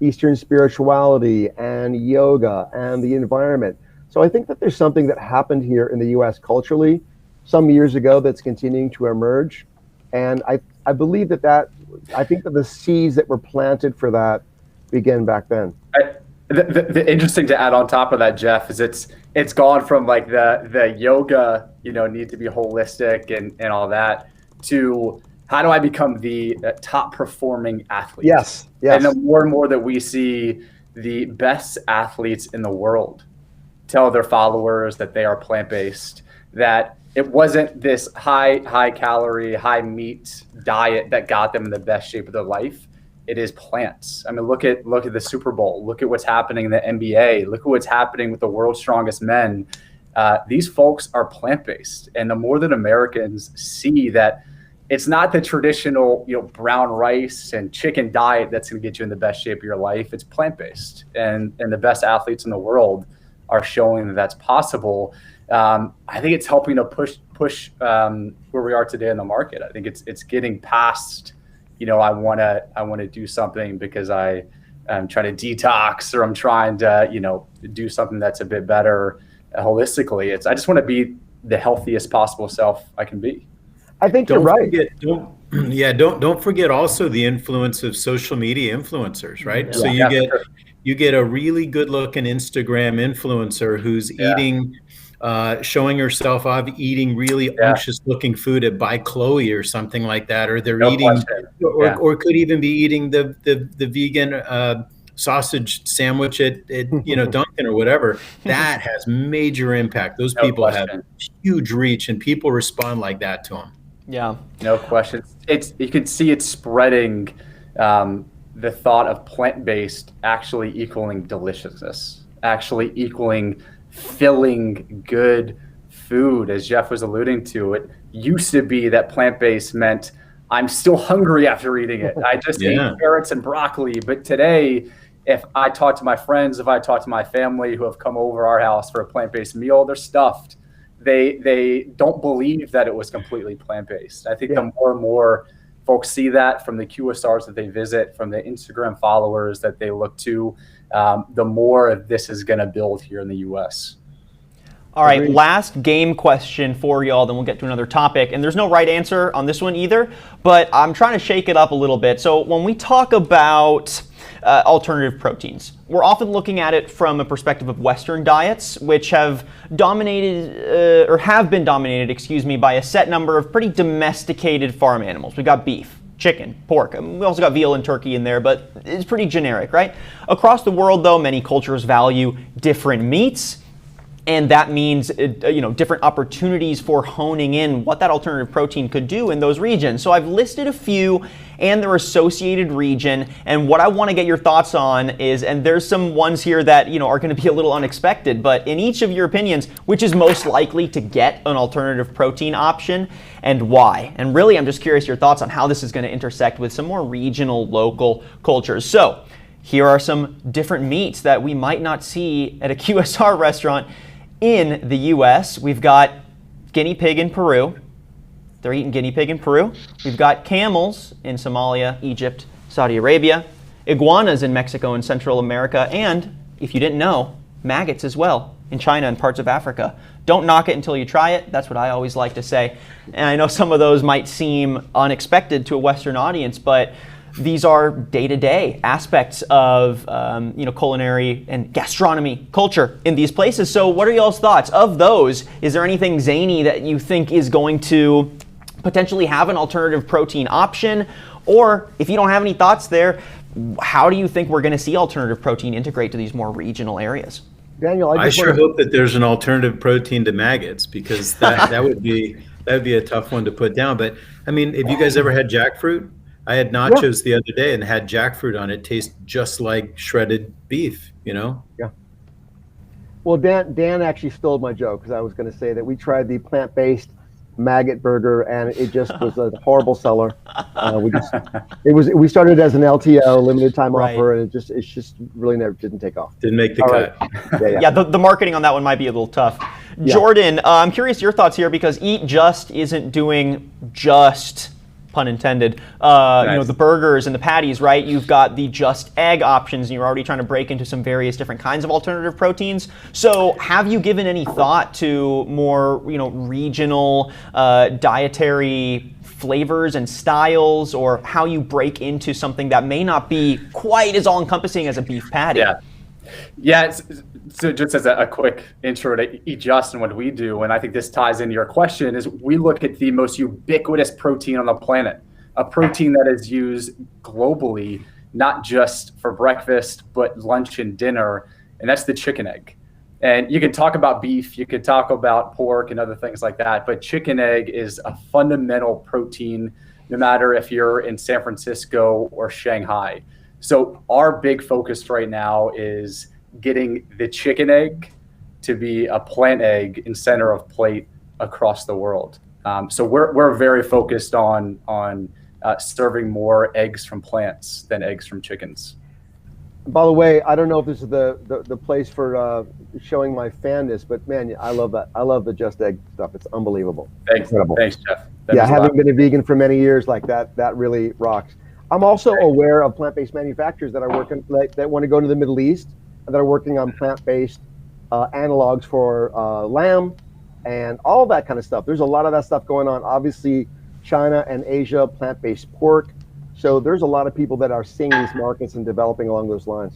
Eastern spirituality and yoga and the environment. So I think that there's something that happened here in the U.S. culturally some years ago that's continuing to emerge. And I believe I think that the seeds that were planted for that began back then. The interesting to add on top of that, Jeff, is it's gone from like the yoga, need to be holistic and all that, to how do I become the top performing athlete? Yes. And the more and more that we see the best athletes in the world tell their followers that they are plant-based, that it wasn't this high calorie, high meat diet that got them in the best shape of their life. It is plants. I mean, look at the Super Bowl. Look at what's happening in the NBA. Look at what's happening with the world's strongest men. These folks are plant-based, and the more that Americans see that it's not the traditional, brown rice and chicken diet that's going to get you in the best shape of your life. It's plant-based, and the best athletes in the world are showing that that's possible. I think it's helping to push where we are today in the market. I think it's getting past, I want to do something because I'm trying to detox, or I'm trying to, do something that's a bit better holistically. I just want to be the healthiest possible self I can be. I think you're right. Don't forget also the influence of social media influencers, right? Yeah. So you get a really good looking Instagram influencer who's eating, showing herself off eating really unctuous looking food at By Chloe or something like that, or they're eating, or could even be eating the vegan sausage sandwich at Dunkin' or whatever. That has major impact. Those people have huge reach, and people respond like that to them. Yeah, no question. You can see it spreading, the thought of plant-based actually equaling deliciousness, actually equaling filling good food. As Jeff was alluding to, it used to be that plant-based meant I'm still hungry after eating it. I just ate carrots and broccoli. But today, if I talk to my friends, if I talk to my family who have come over our house for a plant-based meal, they're stuffed. They don't believe that it was completely plant-based. I think the more and more folks see that from the QSRs that they visit, from the Instagram followers that they look to, the more this is going to build here in the U.S. All right, last game question for y'all, then we'll get to another topic. And there's no right answer on this one either, but I'm trying to shake it up a little bit. So when we talk about alternative proteins, we're often looking at it from a perspective of Western diets, which have been dominated, by a set number of pretty domesticated farm animals. We've got beef, chicken, pork. We also got veal and turkey in there, but it's pretty generic, right? Across the world, though, many cultures value different meats, and that means different opportunities for honing in what that alternative protein could do in those regions. So I've listed a few and their associated region, and what I want to get your thoughts on is, and there's some ones here that are going to be a little unexpected, but in each of your opinions, which is most likely to get an alternative protein option and why? And really, I'm just curious your thoughts on how this is going to intersect with some more regional, local cultures. So here are some different meats that we might not see at a QSR restaurant in the US. We've got guinea pig in Peru. They're eating guinea pig in Peru. We've got camels in Somalia, Egypt, Saudi Arabia, iguanas in Mexico and Central America, and, if you didn't know, maggots as well in China and parts of Africa. Don't knock it until you try it. That's what I always like to say. And I know some of those might seem unexpected to a Western audience, but these are day-to-day aspects of culinary and gastronomy culture in these places. So what are y'all's thoughts? Of those, is there anything zany that you think is going to potentially have an alternative protein option? Or if you don't have any thoughts there, how do you think we're going to see alternative protein integrate to these more regional areas? Daniel, I sure hope that there's an alternative protein to maggots, because that would be a tough one to put down. But I mean, have you guys ever had jackfruit? I had nachos the other day and had jackfruit on it. Tastes just like shredded beef, you know? Yeah. Well, Dan actually stole my joke, because I was going to say that we tried the plant-based maggot burger and it just was a horrible seller. We started as an LTO, limited time offer, and it's just really never didn't take off. Didn't make the cut. Right. Yeah, the marketing on that one might be a little tough. Yeah. Jordan, I'm curious your thoughts here, because Eat Just isn't doing just, pun intended, the burgers and the patties, right? You've got the just egg options, and you're already trying to break into some various different kinds of alternative proteins. So have you given any thought to more, regional dietary flavors and styles, or how you break into something that may not be quite as all-encompassing as a beef patty? Yeah. So just as a quick intro to Eat Just and what we do, and I think this ties into your question, is we look at the most ubiquitous protein on the planet, a protein that is used globally, not just for breakfast, but lunch and dinner, and that's the chicken egg. And you can talk about beef, you could talk about pork and other things like that, but chicken egg is a fundamental protein, no matter if you're in San Francisco or Shanghai. So our big focus right now is getting the chicken egg to be a plant egg in center of plate across the world. So we're very focused on serving more eggs from plants than eggs from chickens. By the way, I don't know if this is the place for showing my fanness, but man, I love that. I love the Just Egg stuff. It's unbelievable. Thanks, incredible. Thanks, Jeff. Having been a vegan for many years, like that really rocks. I'm also aware of plant-based manufacturers that are working that want to go to the Middle East, and that are working on plant-based analogs for lamb and all that kind of stuff. There's a lot of that stuff going on. Obviously, China and Asia, plant-based pork. So there's a lot of people that are seeing these markets and developing along those lines.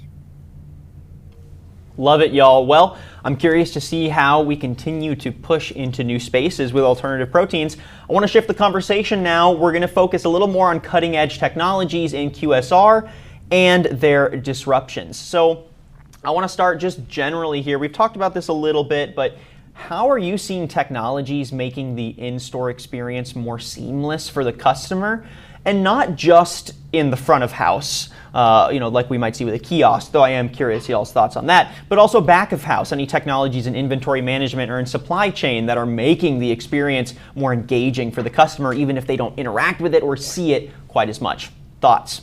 Love it, y'all. Well, I'm curious to see how we continue to push into new spaces with alternative proteins. I want to shift the conversation now. We're going to focus a little more on cutting-edge technologies in QSR and their disruptions. So I want to start just generally here. We've talked about this a little bit, but how are you seeing technologies making the in-store experience more seamless for the customer? And not just in the front of house, like we might see with a kiosk, though I am curious y'all's thoughts on that, but also back of house, any technologies in inventory management or in supply chain that are making the experience more engaging for the customer, even if they don't interact with it or see it quite as much. Thoughts?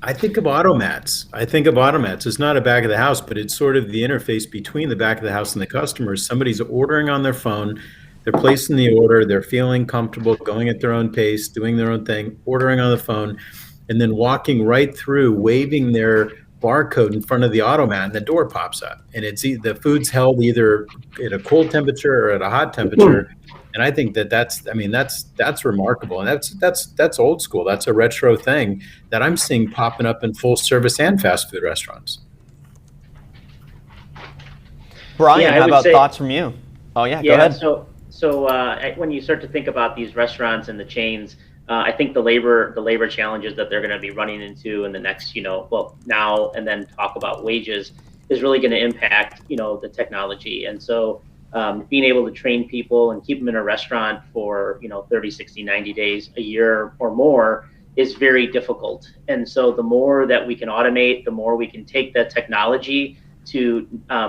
I think of automats. It's not a back of the house, but it's sort of the interface between the back of the house and the customers. Somebody's ordering on their phone, they're placing the order, they're feeling comfortable, going at their own pace, doing their own thing, ordering on the phone, and then walking right through, waving their barcode in front of the automat, and the door pops up. And it's the food's held either at a cold temperature or at a hot temperature. And I think that's remarkable. And that's old school. That's a retro thing that I'm seeing popping up in full service and fast food restaurants. Brian, how about thoughts from you? Oh yeah, go ahead. So when you start to think about these restaurants and the chains, I think the labor challenges that they're going to be running into in the next, now and then talk about wages is really going to impact, the technology. And so being able to train people and keep them in a restaurant for, 30, 60, 90 days, a year or more is very difficult. And so the more that we can automate, the more we can take that technology to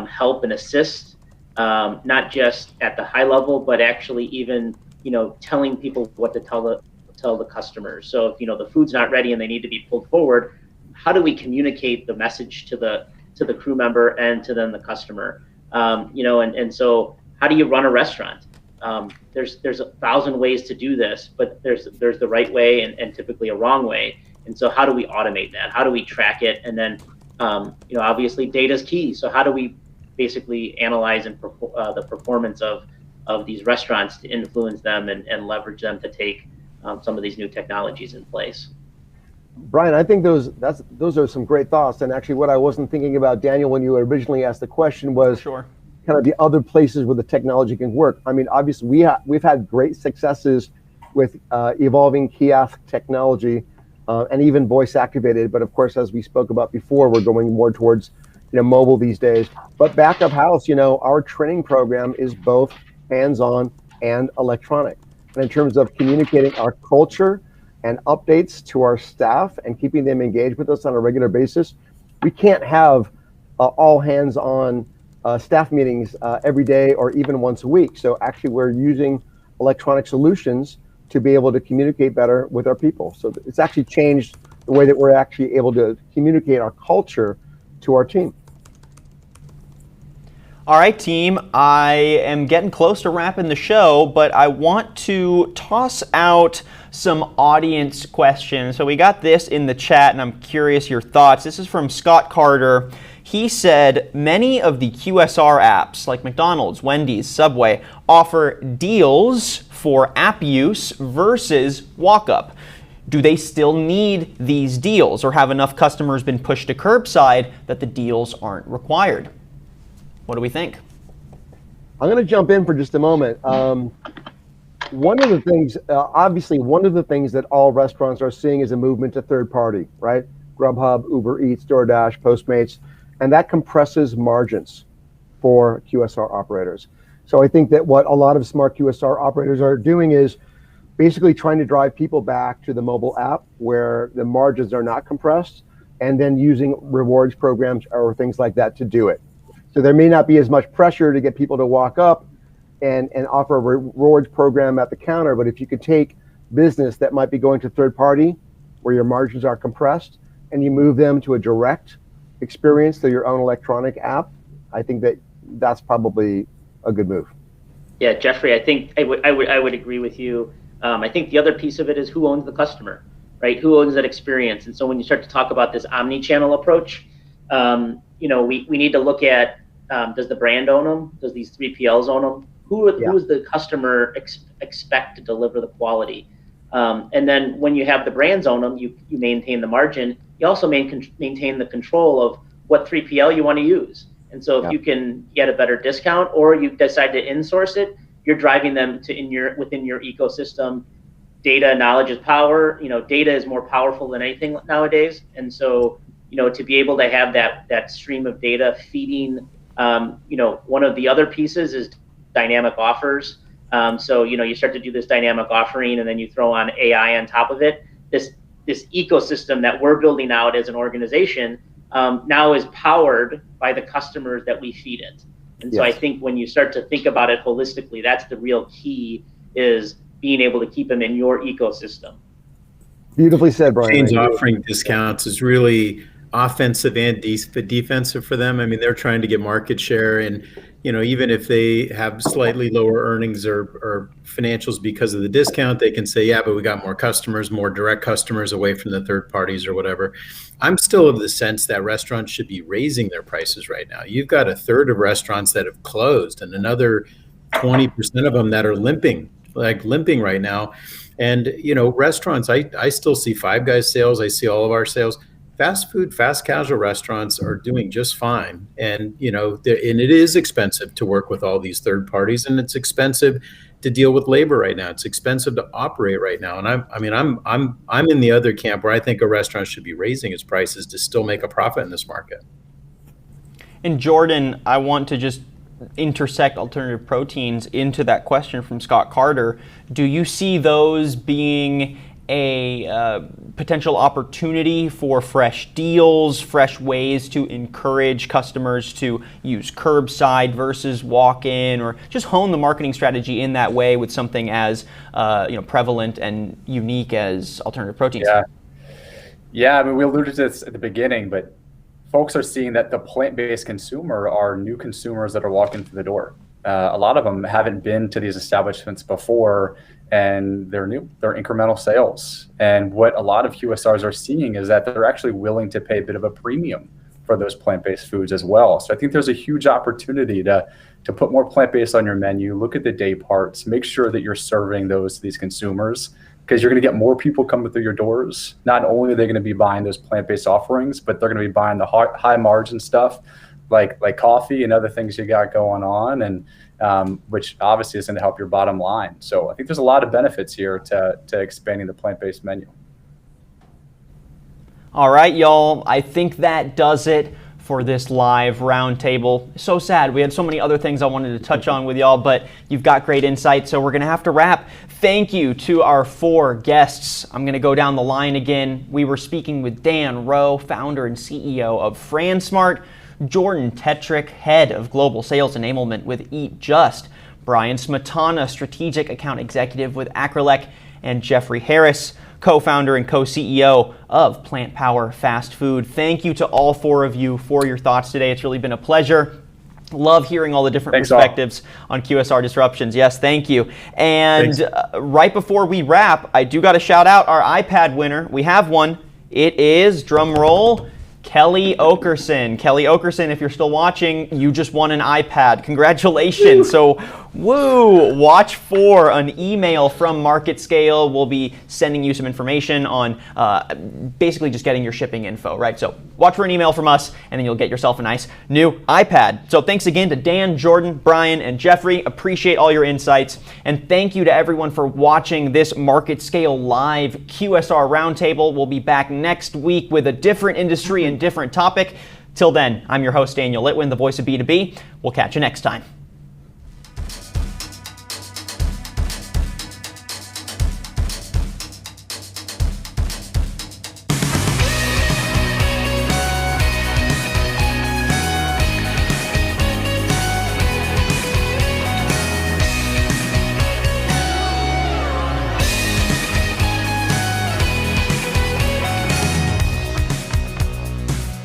help and assist, not just at the high level, but actually even, telling people what to tell the customers. So if, the food's not ready and they need to be pulled forward, how do we communicate the message to the crew member and to then the customer? And so how do you run a restaurant? There's 1,000 ways to do this, but there's the right way and typically a wrong way. And so how do we automate that? How do we track it? And then, obviously data is key. So how do we basically analyze the performance of these restaurants to influence them and leverage them to take some of these new technologies in place? Brian, I think those are some great thoughts. And actually what I wasn't thinking about, Daniel, when you originally asked the question was kind of the other places where the technology can work. I mean, obviously we've had great successes with evolving kiosk technology and even voice activated. But of course, as we spoke about before, we're going more towards mobile these days. But back of house, our training program is both hands-on and electronic. And in terms of communicating our culture and updates to our staff and keeping them engaged with us on a regular basis. We can't have all hands on staff meetings every day or even once a week. So actually we're using electronic solutions to be able to communicate better with our people. So it's actually changed the way that we're actually able to communicate our culture to our team. All right, team, I am getting close to wrapping the show, but I want to toss out some audience questions. So we got this in the chat, and I'm curious your thoughts. This is from Scott Carter. He said, many of the QSR apps like McDonald's, Wendy's, Subway offer deals for app use versus walk-up. Do they still need these deals, or have enough customers been pushed to curbside that the deals aren't required? What do we think? I'm going to jump in for just a moment. One of the things, obviously, one of the things that all restaurants are seeing is a movement to third party, right? Grubhub, Uber Eats, DoorDash, Postmates, and that compresses margins for QSR operators. So I think that what a lot of smart QSR operators are doing is basically trying to drive people back to the mobile app where the margins are not compressed, and then using rewards programs or things like that to do it. So there may not be as much pressure to get people to walk up and offer a rewards program at the counter, but if you could take business that might be going to third party where your margins are compressed and you move them to a direct experience through your own electronic app, I think that that's probably a good move. Yeah, Jeffrey, I think I would agree with you. I think the other piece of it is who owns the customer, right? Who owns that experience? And so when you start to talk about this omni-channel approach, we need to look at, does the brand own them? Does these 3PLs own them? Who is the customer expect to deliver the quality? And then when you have the brands own them, you maintain the margin. You also maintain the control of what 3PL you want to use. And so if you can get a better discount, or you decide to insource it, you're driving them to within your ecosystem. Data, knowledge is power. Data is more powerful than anything nowadays. And so, to be able to have that stream of data feeding, one of the other pieces is dynamic offers. So you start to do this dynamic offering, and then you throw on AI on top of it. This ecosystem that we're building out as an organization now is powered by the customers that we feed it. And so I think when you start to think about it holistically, that's the real key, is being able to keep them in your ecosystem. Beautifully said, Brian. Change offering discounts is really offensive and defensive for them. I mean, they're trying to get market share, and even if they have slightly lower earnings or financials because of the discount, they can say, yeah, but we got more customers, more direct customers away from the third parties or whatever. I'm still of the sense that restaurants should be raising their prices right now. You've got a third of restaurants that have closed and another 20% of them that are limping right now. And, restaurants, I still see Five Guys sales. I see all of our sales. Fast food, fast casual restaurants are doing just fine. And, and it is expensive to work with all these third parties, and it's expensive to deal with labor right now. It's expensive to operate right now. And I'm in the other camp where I think a restaurant should be raising its prices to still make a profit in this market. And Jordan, I want to just intersect alternative proteins into that question from Scott Carter. Do you see those being a potential opportunity for fresh deals, fresh ways to encourage customers to use curbside versus walk-in, or just hone the marketing strategy in that way with something as prevalent and unique as alternative proteins? Yeah. I mean, we alluded to this at the beginning, but folks are seeing that the plant-based consumer are new consumers that are walking through the door. A lot of them haven't been to these establishments before, and they're new. They're incremental sales. And what a lot of QSRs are seeing is that they're actually willing to pay a bit of a premium for those plant-based foods as well. So I think there's a huge opportunity to put more plant-based on your menu, look at the day parts, make sure that you're serving these consumers, because you're going to get more people coming through your doors. Not only are they going to be buying those plant-based offerings, but they're going to be buying the high margin stuff like coffee and other things you got going on, and which obviously is going to help your bottom line. So I think there's a lot of benefits here to expanding the plant-based menu. All right, y'all. I think that does it for this live roundtable. So sad. We had so many other things I wanted to touch on with y'all, but you've got great insight, so we're going to have to wrap. Thank you to our 4 guests. I'm going to go down the line again. We were speaking with Dan Rowe, founder and CEO of FranSmart, Jordan Tetrick, head of global sales enablement with Eat Just, Brian Smetana, strategic account executive with Acrelec, and Jeffrey Harris, co-founder and co-CEO of Plant Power Fast Food. Thank you to all 4 of you for your thoughts today. It's really been a pleasure. Love hearing all the different perspectives on QSR disruptions. Yes, thank you. And right before we wrap, I do got to shout out our iPad winner. We have one. It is, drum roll, Kelly Okerson. Kelly Okerson, if you're still watching, you just won an iPad. Congratulations. So, woo! Watch for an email from MarketScale. We'll be sending you some information on basically just getting your shipping info, right? So watch for an email from us, and then you'll get yourself a nice new iPad. So thanks again to Dan, Jordan, Brian, and Jeffrey. Appreciate all your insights. And thank you to everyone for watching this MarketScale Live QSR Roundtable. We'll be back next week with a different industry and different topic. Till then, I'm your host, Daniel Litwin, the voice of B2B. We'll catch you next time.